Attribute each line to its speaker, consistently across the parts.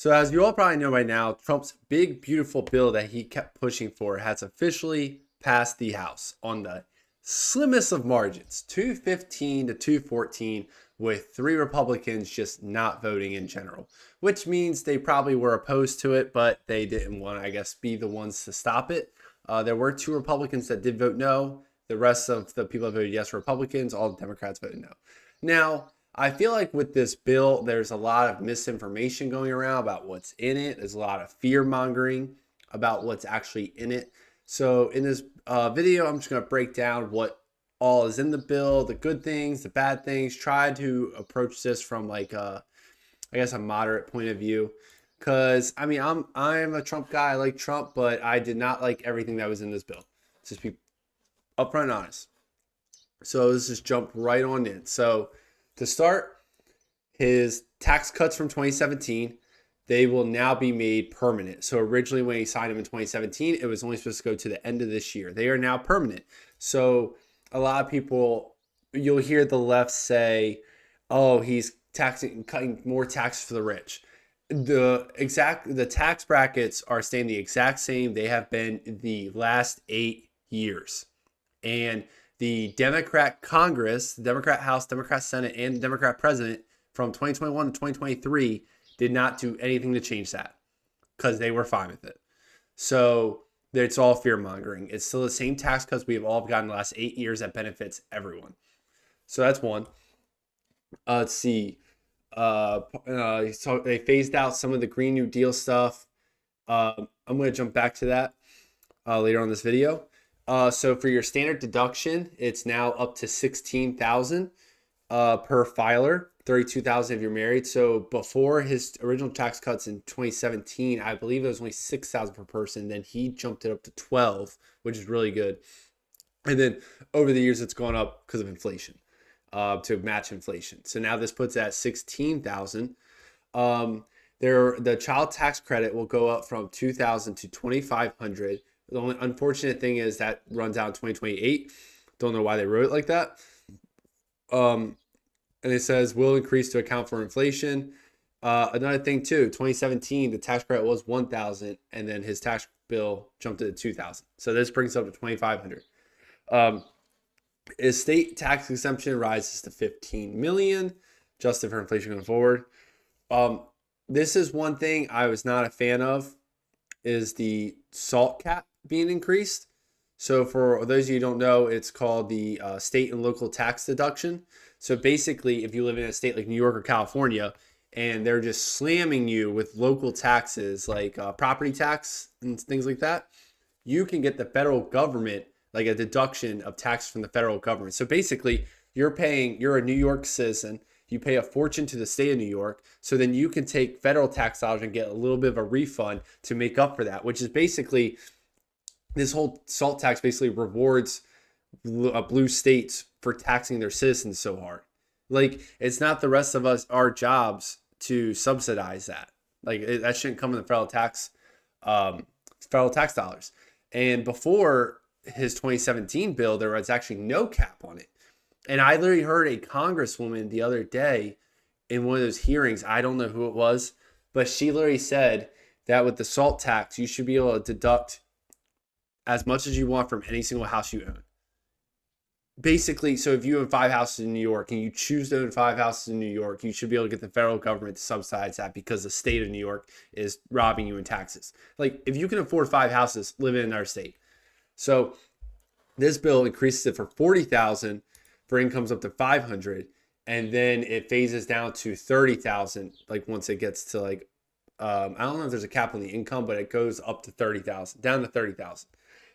Speaker 1: So, as you all probably know by now, Trump's big, beautiful bill that he kept pushing for has officially passed the House on the slimmest of margins, 215 to 214, with three Republicans just not voting in general, which means they probably were opposed to it, but they didn't want to, I guess, be the ones to stop it. There were two Republicans that did vote no. The rest of the people that voted yes were Republicans. All the Democrats voted no. Now, I feel like with this bill, there's a lot of misinformation going around about what's in it. There's a lot of fear mongering about what's actually in it. So, in this video, I'm just going to break down what all is in the bill, the good things, the bad things. Try to approach this from like I guess a moderate point of view. Because I mean, I'm a Trump guy. I like Trump, but I did not like everything that was in this bill. Just be upfront and honest. So let's just jump right on in. So to start, his tax cuts from 2017, they will now be made permanent. So originally when he signed them in 2017, it was only supposed to go to the end of this year. They are now permanent. So a lot of people, you'll hear the left say, oh, he's cutting more taxes for the rich. The tax brackets are staying the exact same. They have been the last 8 years. And the Democrat Congress, the Democrat House, Democrat Senate, and the Democrat President from 2021 to 2023 did not do anything to change that because they were fine with it. So it's all fear mongering. It's still the same tax cuts we have all gotten the last 8 years that benefits everyone. So that's one. Let's see. So they phased out some of the Green New Deal stuff. I'm going to jump back to that later on this video. So for your standard deduction, it's now up to $16,000 per filer, $32,000 if you're married. So before his original tax cuts in 2017, I believe it was only $6,000 per person. Then he jumped it up to $12,000, which is really good. And then over the years, it's gone up because of inflation to match inflation. So now this puts it at $16,000. The child tax credit will go up from $2,000 to $2,500. The only unfortunate thing is that runs out in 2028. Don't know why they wrote it like that. And it says will increase to account for inflation. Another thing too, 2017, the tax credit was $1,000, and then his tax bill jumped to $2,000. So this brings it up to $2,500. His state tax exemption rises to $15 million, adjusted for inflation going forward. This is one thing I was not a fan of, is the SALT cap being increased. So for those of you who don't know, it's called the state and local tax deduction. So basically, if you live in a state like New York or California, and they're just slamming you with local taxes like property tax and things like that, you can get the federal government like a deduction of tax from the federal government. So basically, you're a New York citizen, you pay a fortune to the state of New York, so then you can take federal tax dollars and get a little bit of a refund to make up for that, which is basically, this whole SALT tax basically rewards blue states for taxing their citizens so hard. Like, it's not the rest of us, our jobs to subsidize that. Like, that shouldn't come in the federal tax dollars. And before his 2017 bill, there was actually no cap on it. And I literally heard a congresswoman the other day in one of those hearings, I don't know who it was, but she literally said that with the SALT tax, you should be able to deduct as much as you want from any single house you own. Basically, so if you own 5 houses in New York and you choose to own 5 houses in New York, you should be able to get the federal government to subsidize that because the state of New York is robbing you in taxes. Like, if you can afford 5 houses, live in another state. So this bill increases it for $40,000 for incomes up to $500, and then it phases down to $30,000. Like, once it gets to like, I don't know if there's a cap on the income, but it goes up to $30,000, down to $30,000,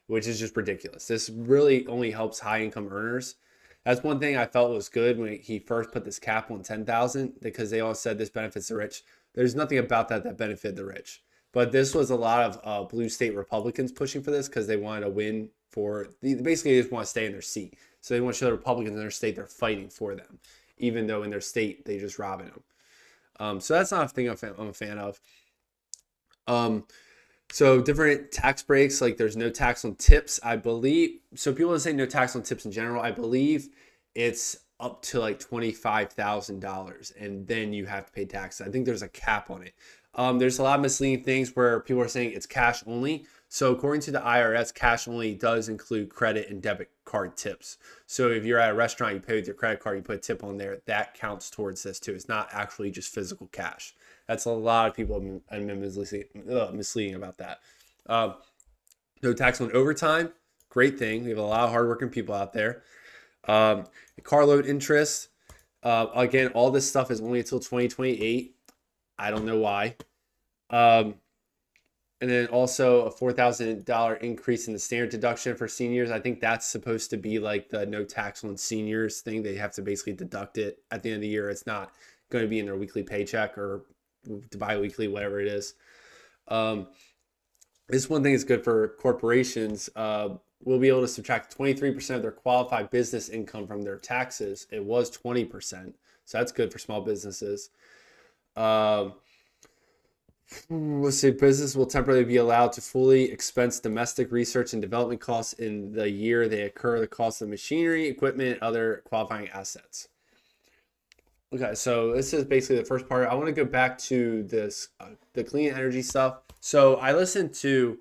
Speaker 1: which is just ridiculous. This really only helps high income earners. That's one thing I felt was good when he first put this cap on $10,000, because they all said this benefits the rich. There's nothing about that benefited the rich. But this was a lot of blue state Republicans pushing for this because they wanted to win basically they just want to stay in their seat. So they want to show the Republicans in their state they're fighting for them, even though in their state they just robbing them. So that's not a thing I'm a fan of. So different tax breaks, like there's no tax on tips, I believe. So people say no tax on tips in general. I believe it's up to like $25,000, and then you have to pay taxes. I think there's a cap on it. There's a lot of misleading things where people are saying it's cash only. So according to the IRS, cash only does include credit and debit card tips. So if you're at a restaurant, you pay with your credit card, you put a tip on there, that counts towards this too. It's not actually just physical cash. That's a lot of people have been misleading about that. No tax on overtime, great thing. We have a lot of hardworking people out there. Carload interest, again, all this stuff is only until 2028. I don't know why. And then also a $4,000 increase in the standard deduction for seniors. I think that's supposed to be like the no tax on seniors thing. They have to basically deduct it at the end of the year. It's not going to be in their weekly paycheck or bi-weekly, whatever it is. This one thing is good for corporations. We'll be able to subtract 23% of their qualified business income from their taxes. It was 20%. So that's good for small businesses. Let's see, business will temporarily be allowed to fully expense domestic research and development costs in the year they occur, the cost of machinery, equipment, other qualifying assets. Okay, so this is basically the first part. I want to go back to this, the clean energy stuff. So I listened to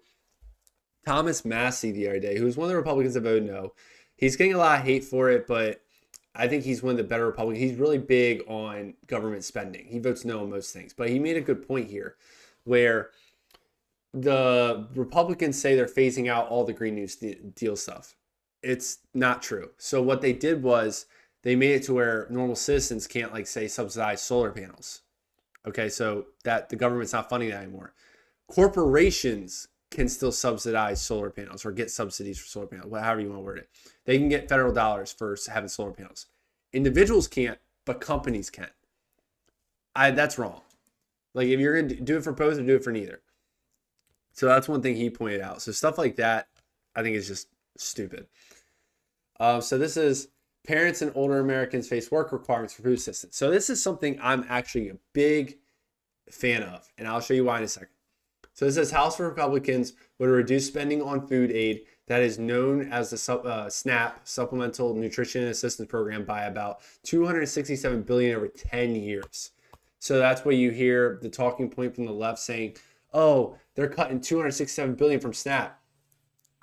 Speaker 1: Thomas Massie the other day, who's one of the Republicans that voted no. He's getting a lot of hate for it, but I think he's one of the better Republicans. He's really big on government spending. He votes no on most things, but he made a good point here where the Republicans say they're phasing out all the Green New Deal stuff. It's not true. So what they did was they made it to where normal citizens can't, like, say, subsidize solar panels. Okay, so that the government's not funding that anymore. Corporations can still subsidize solar panels or get subsidies for solar panels, however you want to word it. They can get federal dollars for having solar panels. Individuals can't, but companies can. That's wrong. Like, if you're going to do it for both, or do it for neither. So that's one thing he pointed out. So stuff like that, I think is just stupid. So this is parents and older Americans face work requirements for food assistance. So this is something I'm actually a big fan of, and I'll show you why in a second. So it says House Republicans would reduce spending on food aid that is known as the SNAP, Supplemental Nutrition Assistance Program, by about $267 billion over 10 years. So that's what you hear the talking point from the left saying, oh, they're cutting $267 billion from SNAP.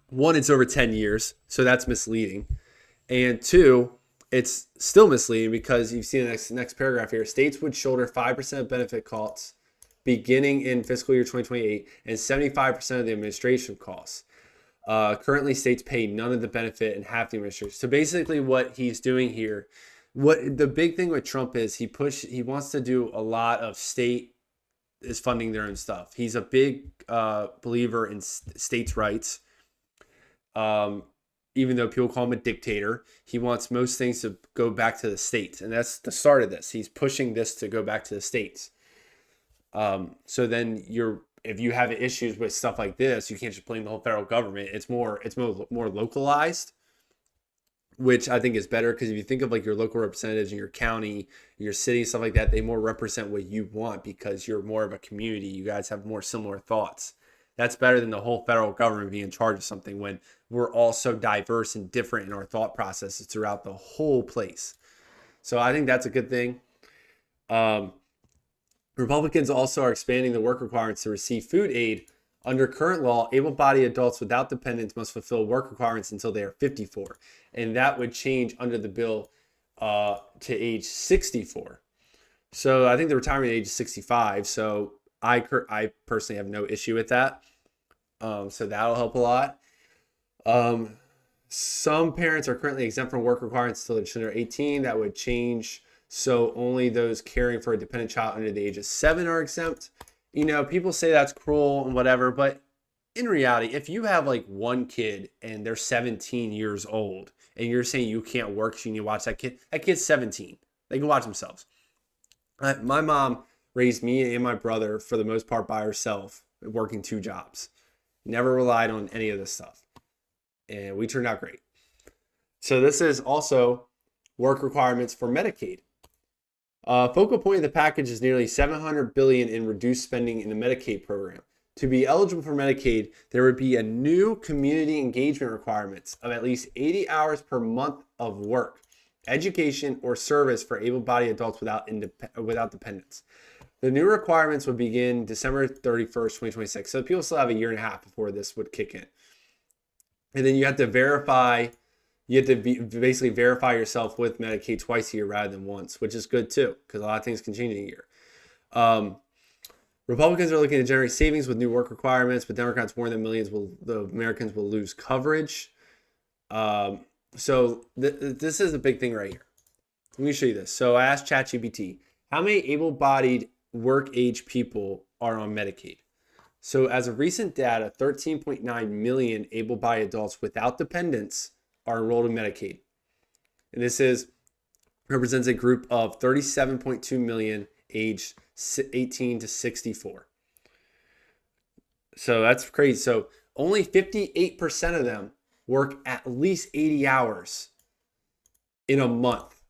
Speaker 1: One, it's over 10 years, so that's misleading. And two, it's still misleading because you've seen the next paragraph here. States would shoulder 5% of benefit costs beginning in fiscal year 2028 and 75% of the administration costs. Currently, states pay none of the benefit and half the administration. So basically what he's doing here, what the big thing with Trump is he wants to do a lot of state is funding their own stuff. He's a big believer in states' rights. Even though people call him a dictator, he wants most things to go back to the states. And that's the start of this. He's pushing this to go back to the states. So then if you have issues with stuff like this, you can't just blame the whole federal government. It's more localized, which I think is better because if you think of like your local representatives in your county, your city, stuff like that, they more represent what you want because you're more of a community. You guys have more similar thoughts. That's better than the whole federal government being in charge of something when we're all so diverse and different in our thought processes throughout the whole place. So I think that's a good thing. Republicans also are expanding the work requirements to receive food aid. Under current law, able-bodied adults without dependents must fulfill work requirements until they are 54. And that would change under the bill to age 64. So I think the retirement age is 65. So I personally have no issue with that. So that'll help a lot. Some parents are currently exempt from work requirements until their children are 18. That would change. So only those caring for a dependent child under the age of 7 are exempt. You know, people say that's cruel and whatever, but in reality, if you have like one kid and they're 17 years old and you're saying you can't work, so you need to watch that kid's 17. They can watch themselves. My mom raised me and my brother for the most part by herself, working 2 jobs. Never relied on any of this stuff. And we turned out great. So this is also work requirements for Medicaid. Focal point of the package is nearly $700 billion in reduced spending in the Medicaid program. To be eligible for Medicaid, there would be a new community engagement requirements of at least 80 hours per month of work, education, or service for able-bodied adults without dependents. The new requirements would begin December 31st, 2026. So people still have a year and a half before this would kick in. And then you have to basically verify yourself with Medicaid twice a year rather than once, which is good too, because a lot of things can change in a year. Republicans are looking to generate savings with new work requirements, but Democrats warn that the Americans will lose coverage. So this is a big thing right here. Let me show you this. So I asked ChatGPT, how many able-bodied work-age people are on Medicaid? So as of recent data, 13.9 million able-bodied adults without dependents are enrolled in Medicaid. And this represents a group of 37.2 million aged 18 to 64. So that's crazy. So only 58% of them work at least 80 hours in a month.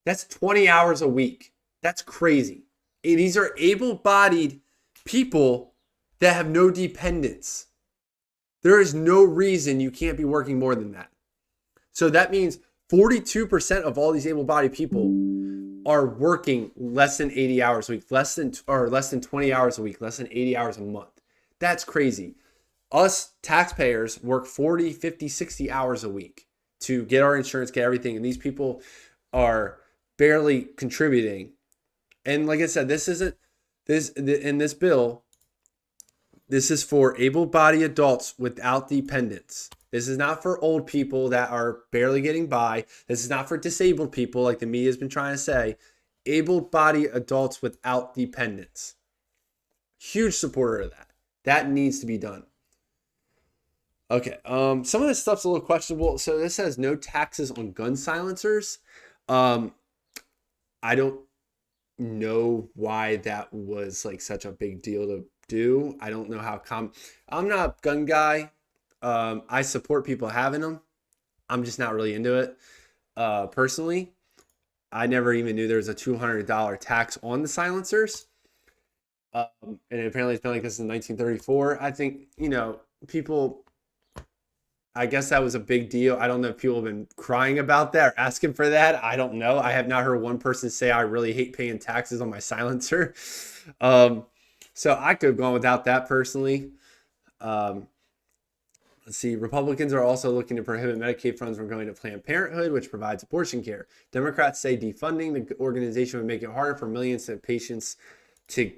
Speaker 1: That's 20 hours a week. That's crazy. These are able-bodied people that have no dependents. There is no reason you can't be working more than that. So that means 42% of all these able-bodied people are working less than 80 hours a week, less than 20 hours a week, less than 80 hours a month. That's crazy. Us taxpayers work 40, 50, 60 hours a week to get our insurance, get everything. And these people are barely contributing. And like I said, in this bill, this is for able-bodied adults without dependents. This is not for old people that are barely getting by. This is not for disabled people like the media has been trying to say. Able-bodied adults without dependents. Huge supporter of that. That needs to be done. Okay, some of this stuff's a little questionable. So this says no taxes on gun silencers. I don't know why that was like such a big deal to do. I don't know how I'm not a gun guy. I support people having them. I'm just not really into it. Personally, I never even knew there was a $200 tax on the silencers. And apparently it's been like this in 1934. I think, people, I guess that was a big deal. I don't know if people have been crying about that or asking for that. I don't know. I have not heard one person say I really hate paying taxes on my silencer. So I could have gone without that personally. Let's see. Republicans are also looking to prohibit Medicaid funds from going to Planned Parenthood, which provides abortion care. Democrats say defunding the organization would make it harder for millions of patients to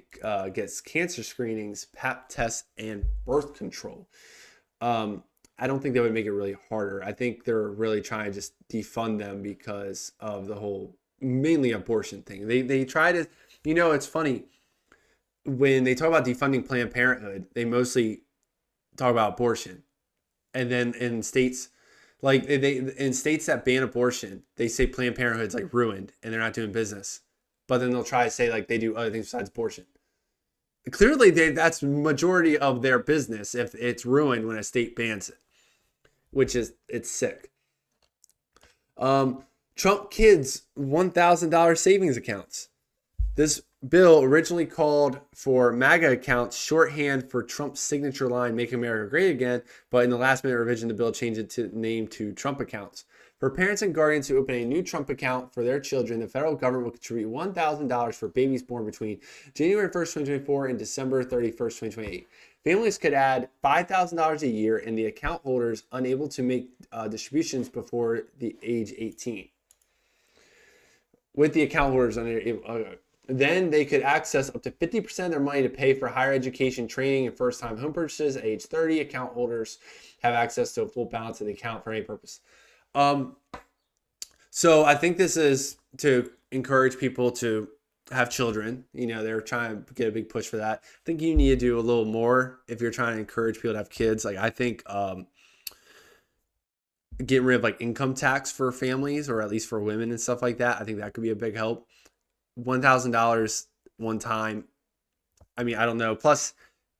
Speaker 1: get cancer screenings, Pap tests, and birth control. I don't think that would make it really harder. I think they're really trying to just defund them because of the whole mainly abortion thing. They try to, it's funny. When they talk about defunding Planned Parenthood, they mostly talk about abortion. And then in states in states that ban abortion, they say Planned Parenthood's like ruined and they're not doing business. But then they'll try to say like they do other things besides abortion. Clearly, that's majority of their business if it's ruined when a state bans it, it's sick. Trump kids $1,000 savings accounts. This bill originally called for MAGA accounts, shorthand for Trump's signature line, Make America Great Again, but in the last minute revision, the bill changed it to name to Trump accounts. For parents and guardians who open a new Trump account for their children, the federal government will contribute $1,000 for babies born between January 1st, 2024 and December 31st, 2028. Families could add $5,000 a year and the account holders unable to make distributions before the age 18. With the account holders then they could access up to 50% of their money to pay for higher education, training, and first-time home purchases. At age 30, account holders have access to a full balance of the account for any purpose. So I think this is to encourage people to have children. They're trying to get a big push for that. I think you need to do a little more if you're trying to encourage people to have kids. Like I think getting rid of like income tax for families, or at least for women and stuff like that, I think that could be a big help. $1,000 one time. I mean, I don't know. Plus,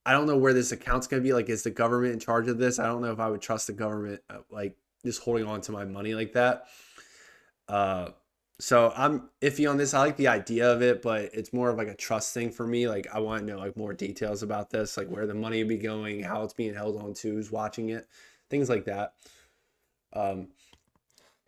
Speaker 1: I don't know where this account's going to be. Like, is the government in charge of this? I don't know if I would trust the government, like, just holding on to my money like that. So I'm iffy on this. I like the idea of it, but it's more of like a trust thing for me. Like, I want to know like more details about this, like where the money would be going, how it's being held on to, who's watching it, things like that.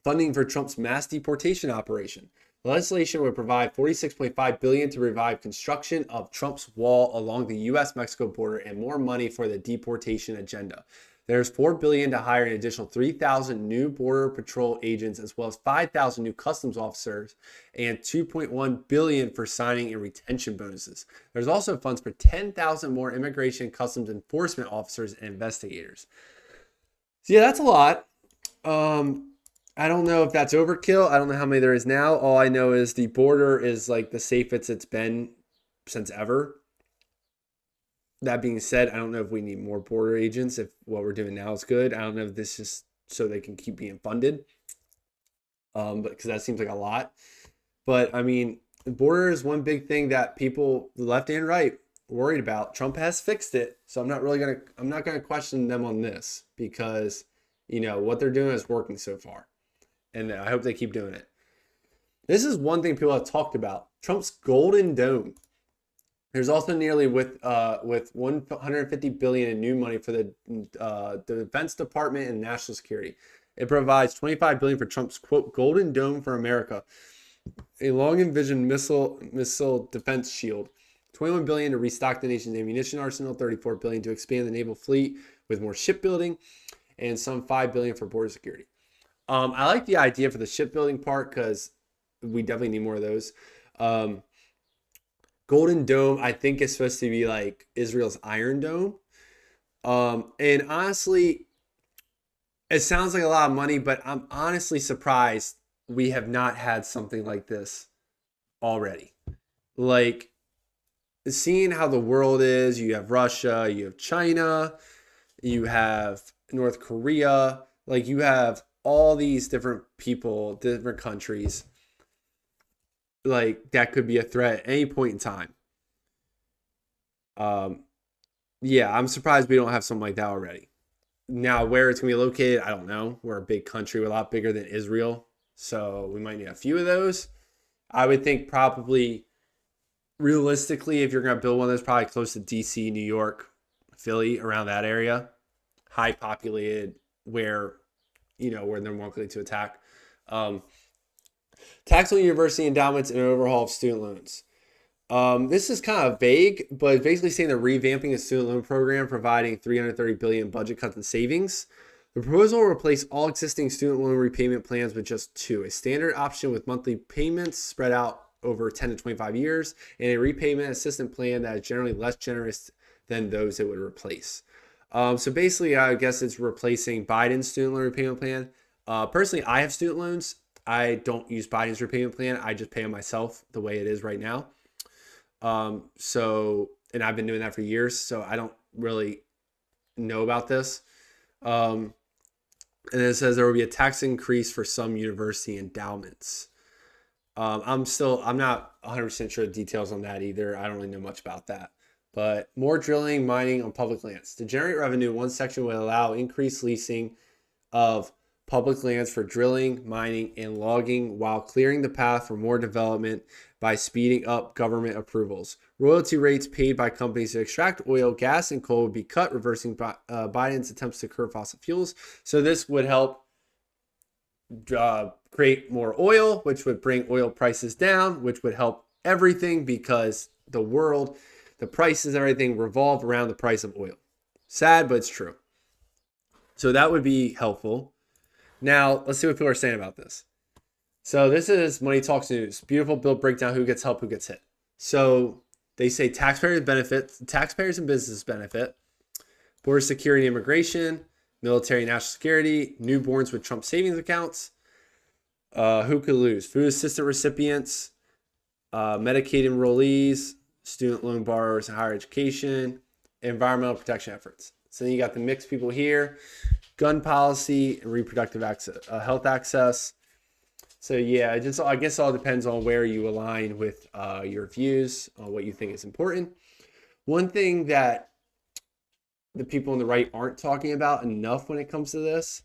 Speaker 1: Funding for Trump's mass deportation operation. The legislation would provide $46.5 billion to revive construction of Trump's wall along the U.S.-Mexico border and more money for the deportation agenda. There's $4 billion to hire an additional 3,000 new Border Patrol agents, as well as 5,000 new customs officers, and $2.1 billion for signing and retention bonuses. There's also funds for 10,000 more immigration and customs enforcement officers and investigators. So yeah, that's a lot. I don't know if that's overkill. I don't know how many there is now. All I know is the border is like the safest it's been since ever. That being said, I don't know if we need more border agents, if what we're doing now is good. I don't know if this is so they can keep being funded, but because that seems like a lot. But I mean, the border is one big thing that people, the left and right, worried about. Trump has fixed it, so I'm not gonna question them on this, because what they're doing is working so far, and I hope they keep doing it. This is one thing people have talked about: Trump's Golden Dome. There's also nearly with $150 billion in new money for the Defense Department and national security. It provides $25 billion for Trump's, quote, Golden Dome for America, a long-envisioned missile defense shield. $21 billion to restock the nation's ammunition arsenal. $34 billion to expand the naval fleet with more shipbuilding, and some $5 billion for border security. I like the idea for the shipbuilding part because we definitely need more of those. Golden Dome, I think, is supposed to be like Israel's Iron Dome. And honestly, it sounds like a lot of money, but I'm honestly surprised we have not had something like this already. Like, seeing how the world is, you have Russia, you have China, you have North Korea, like you have all these different people, different countries, like that could be a threat at any point in time. Yeah, I'm surprised we don't have something like that already. Now, where it's gonna be located, I don't know. We're a big country, we're a lot bigger than Israel, so we might need a few of those. I would think probably, realistically, if you're gonna build one of those, probably close to DC, New York, Philly, around that area, high populated, where where they're more likely to attack. Tax on university endowments and overhaul of student loans. This is kind of vague, but it's basically saying they're revamping the student loan program, providing $330 billion budget cuts and savings. The proposal will replace all existing student loan repayment plans with just two: a standard option with monthly payments spread out over 10 to 25 years, and a repayment assistance plan that is generally less generous than those it would replace. So basically, I guess it's replacing Biden's student loan repayment plan. Personally, I have student loans. I don't use Biden's repayment plan. I just pay them myself the way it is right now. And I've been doing that for years, so I don't really know about this. And it says there will be a tax increase for some university endowments. I'm not 100% sure the details on that either. I don't really know much about that. But more drilling, mining on public lands. To generate revenue, one section will allow increased leasing of public lands for drilling, mining, and logging, while clearing the path for more development by speeding up government approvals. Royalty rates paid by companies to extract oil, gas, and coal would be cut, reversing Biden's attempts to curb fossil fuels. So this would help create more oil, which would bring oil prices down, which would help everything, because the world, the prices and everything revolve around the price of oil. Sad, but it's true. So that would be helpful. Now, let's see what people are saying about this. So this is Money Talks News. Beautiful bill breakdown: who gets help, who gets hit. So they say taxpayers and businesses benefit. Border security and immigration, military and national security, newborns with Trump savings accounts. Who could lose? Food assistance recipients, Medicaid enrollees, student loan borrowers and higher education, environmental protection efforts. So then you got the mixed people here: gun policy and reproductive access, health access. So yeah, I guess it all depends on where you align with your views on what you think is important. One thing that the people on the right aren't talking about enough when it comes to this,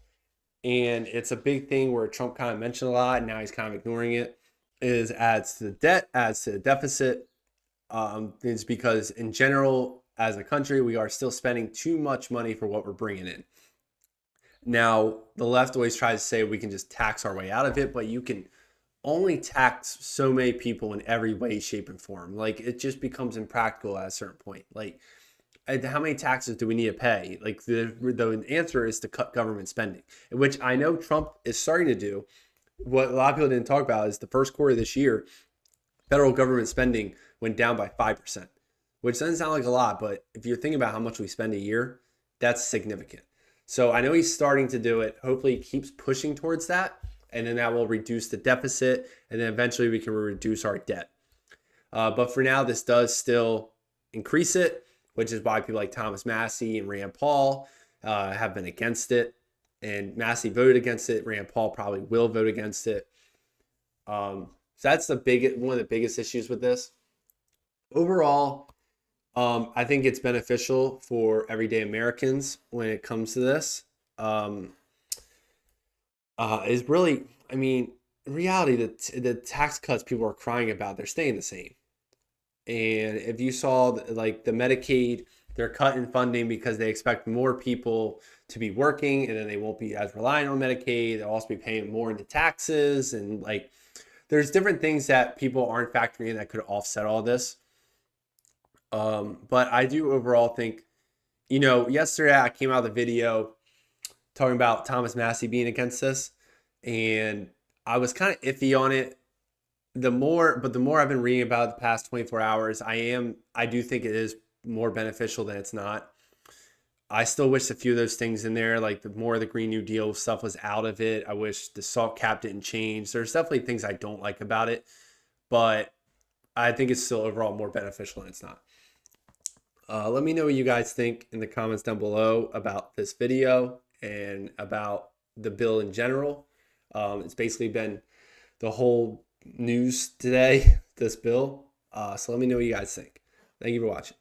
Speaker 1: and it's a big thing where Trump kind of mentioned a lot, and now he's kind of ignoring it, is adds to the debt, adds to the deficit. It's because in general, as a country, we are still spending too much money for what we're bringing in. Now, the left always tries to say we can just tax our way out of it, but you can only tax so many people in every way, shape, and form. Like it just becomes impractical at a certain point. Like how many taxes do we need to pay? Like the answer is to cut government spending, which I know Trump is starting to do. What a lot of people didn't talk about is the first quarter of this year, federal government spending went down by 5%, which doesn't sound like a lot, but if you're thinking about how much we spend a year, that's significant. So I know he's starting to do it. Hopefully, he keeps pushing towards that, and then that will reduce the deficit, and then eventually we can reduce our debt. But for now, this does still increase it, which is why people like Thomas Massie and Rand Paul have been against it. And Massie voted against it. Rand Paul probably will vote against it. So that's one of the biggest issues with this. Overall, I think it's beneficial for everyday Americans when it comes to this. Is really, I mean, in reality, the tax cuts people are crying about, they're staying the same. And if you saw like the Medicaid, they're cutting funding because they expect more people to be working, and then they won't be as reliant on Medicaid. They'll also be paying more into taxes, and like there's different things that people aren't factoring in that could offset all this. But I do overall think, yesterday I came out of the video talking about Thomas Massie being against this, and I was kind of iffy on it. The more I've been reading about it the past 24 hours, I do think it is more beneficial than it's not. I still wish a few of those things in there, like the more of the Green New Deal stuff was out of it. I wish the salt cap didn't change. There's definitely things I don't like about it, but I think it's still overall more beneficial than it's not. Let me know what you guys think in the comments down below about this video and about the bill in general. It's basically been the whole news today, this bill. So let me know what you guys think. Thank you for watching.